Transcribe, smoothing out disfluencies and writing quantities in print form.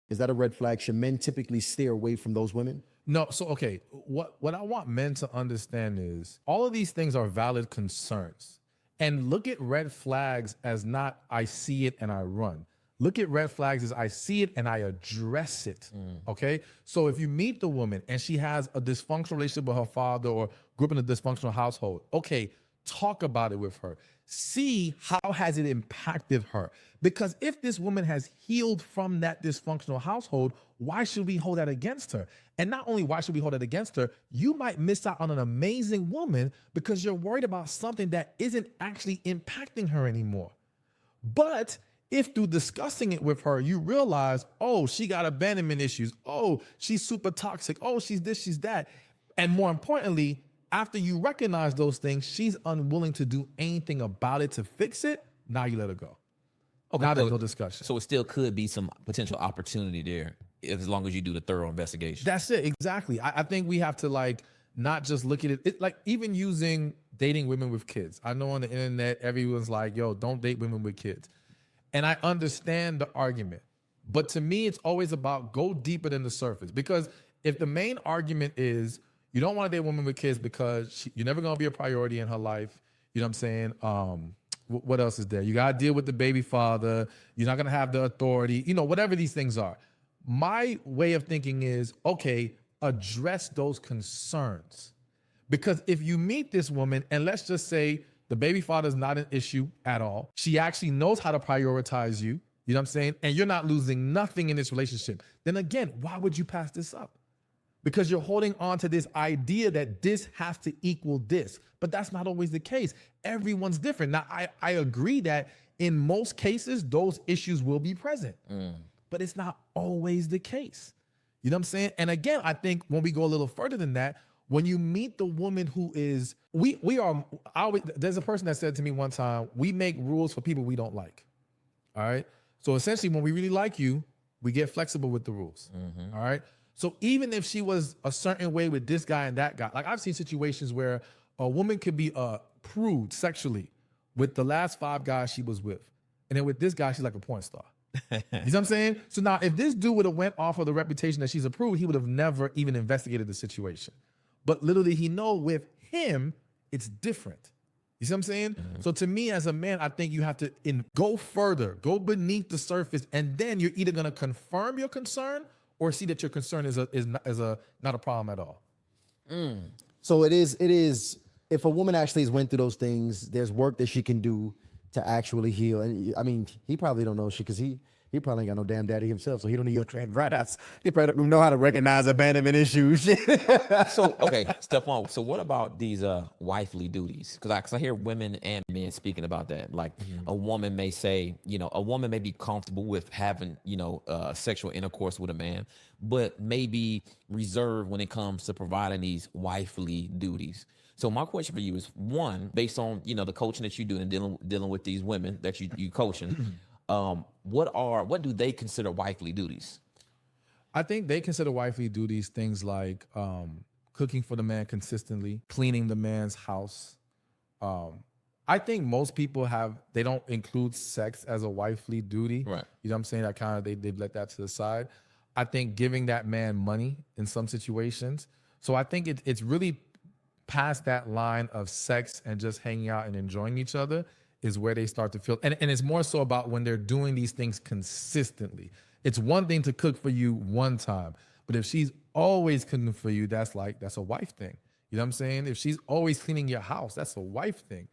Is that a red flag? Should men typically steer away from those women? No, so okay, what I want men to understand is all of these things are valid concerns. And look at red flags as not I see it and I run. Look at red flags as I see it and I address it. Okay? So if you meet the woman and she has a dysfunctional relationship with her father or grew up in a dysfunctional household, okay, talk about it with her. See how has it impacted her. Because if this woman has healed from that dysfunctional household, why should we hold that against her? And not only why should we hold it against her, you might miss out on an amazing woman because you're worried about something that isn't actually impacting her anymore. But if through discussing it with her, you realize, oh, she got abandonment issues. Oh, she's super toxic. Oh, she's this, she's that. And more importantly, after you recognize those things, she's unwilling to do anything about it to fix it. Now you let her go. Okay, Now there's no discussion. So it still could be some potential opportunity there as long as you do the thorough investigation. That's it. Exactly. I think we have to like not just look at it. Like even using dating women with kids. I know on the internet, everyone's like, yo, don't date women with kids. And I understand the argument. But to me, it's always about go deeper than the surface. Because if the main argument is you don't want to date a woman with kids because you're never going to be a priority in her life, you know what I'm saying? What else is there? You got to deal with the baby father. You're not going to have the authority, you know, whatever these things are. My way of thinking is, okay, address those concerns. Because if you meet this woman and let's just say the baby father is not an issue at all. She actually knows how to prioritize you. You know what I'm saying? And you're not losing nothing in this relationship. Then again, why would you pass this up? Because you're holding on to this idea that this has to equal this. But that's not always the case. Everyone's different. Now, I agree that in most cases, those issues will be present. But it's not always the case. You know what I'm saying? And again, I think when we go a little further than that, when you meet the woman who is, there's a person that said to me one time, we make rules for people we don't like. All right. So essentially, when we really like you, we get flexible with the rules. All right. So even if she was a certain way with this guy and that guy, like I've seen situations where a woman could be a prude sexually with the last 5 guys she was with. And then with this guy, she's like a porn star. You know what I'm saying? So now if this dude would have went off of the reputation that she's a prude, he would have never even investigated the situation. But little did he know with him, it's different. You see what I'm saying? So to me as a man, I think you have to go further, go beneath the surface, and then you're either going to confirm your concern or see that your concern is not a problem at all. So it is, if a woman actually has went through those things, there's work that she can do to actually heal. And I mean, he probably don't know shit because he probably ain't got no damn daddy himself, so he don't need your trained right outs. He probably don't know how to recognize abandonment issues. So, okay, step one. So what about these wifely duties? Because I hear women and men speaking about that. Like a woman may say, you know, a woman may be comfortable with having, you know, sexual intercourse with a man, but maybe reserved when it comes to providing these wifely duties. So my question for you is, one, based on, you know, the coaching that you do and dealing with these women that you coaching, what do they consider wifely duties? I think they consider wifely duties things like cooking for the man consistently, cleaning the man's house. I think most people they don't include sex as a wifely duty. Right. You know what I'm saying? That kind of they've let that to the side. I think giving that man money in some situations. So I think it's really past that line of sex and just hanging out and enjoying each other is where they start to feel, and it's more so about when they're doing these things consistently. It's one thing to cook for you one time, but if she's always cooking for you, that's a wife thing. You know what I'm saying? If she's always cleaning your house, that's a wife thing.